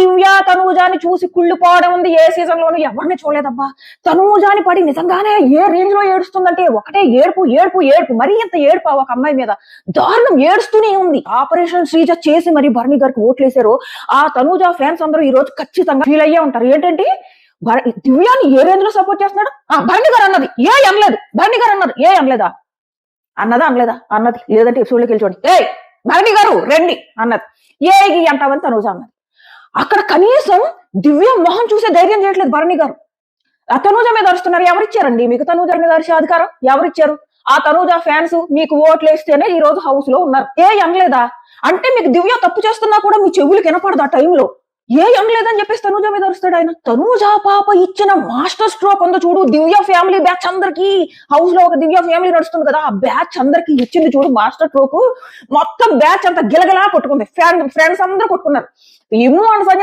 దివ్య తనూజాని చూసి కుళ్ళిపోవడం ఉంది. ఏ సీజన్ లోను ఎవరిని చూడలేదబ్బా. తనూజాని పడి నిజంగానే ఏ రేంజ్ లో ఏడుస్తుందంటే ఒకటే ఏడుపు ఏడుపు ఏడుపు. మరీ ఇంత ఏడుపు ఒక అమ్మాయి మీద దారుణం ఏడుస్తూనే ఉంది. ఆపరేషన్ శ్రీజ చేసి మరి భరణి గారికి ఓట్లేశారు. ఆ తనూజ ఫ్యాన్స్ అందరూ ఈ రోజు ఖచ్చితంగా ఫీల్ అయ్యే ఉంటారు. ఏంటంటే దివ్యాని ఏ రేంజ్ లో సపోర్ట్ చేస్తున్నాడు. భరణి గారు అన్నది ఏ అనలేదు. భరణి గారు అన్నారు ఏ అనలేదా అనలేదా అన్నది. లేదంటే ఎపిసోడ్లోకి వెళ్ళి చూడండి. ఏ భరణి గారు రండి అన్నది. ఏగి అంటావని తనూజ అన్నది. అక్కడ కనీసం దివ్య మొహం చూసే ధైర్యం చేయట్లేదు భరణి గారు. ఆ తనూజ మీద అరుస్తున్నారు. ఎవరిచ్చారండి మీకు తనూజ మీద అరిచే అధికారం? ఎవరిచ్చారు? ఆ తనూజ ఫ్యాన్స్ మీకు ఓట్లు వేస్తేనే ఈ రోజు హౌస్ లో ఉన్నారు. ఏ అనలేదా అంటే మీకు దివ్య తప్పు చేస్తున్నా కూడా మీ చెవులకు వినపడదు ఆ టైంలో. ఏ అనలేదని చెప్పేసి తనూజ మీద అరుస్తాడు ఆయన. తనూజ పాప ఇచ్చిన మాస్టర్ స్ట్రోక్ ఉందో చూడు. దివ్య ఫ్యామిలీ బ్యాచ్ అందరికి హౌస్ లో ఒక దివ్య ఫ్యామిలీ నడుస్తుంది కదా, ఆ బ్యాచ్ అందరికి ఇచ్చింది చూడు మాస్టర్ స్ట్రోక్. మొత్తం బ్యాచ్ అంతా గిలగిలా కొట్టుకుంది. ఫ్రెండ్స్ అందరూ కొట్టుకున్నారు.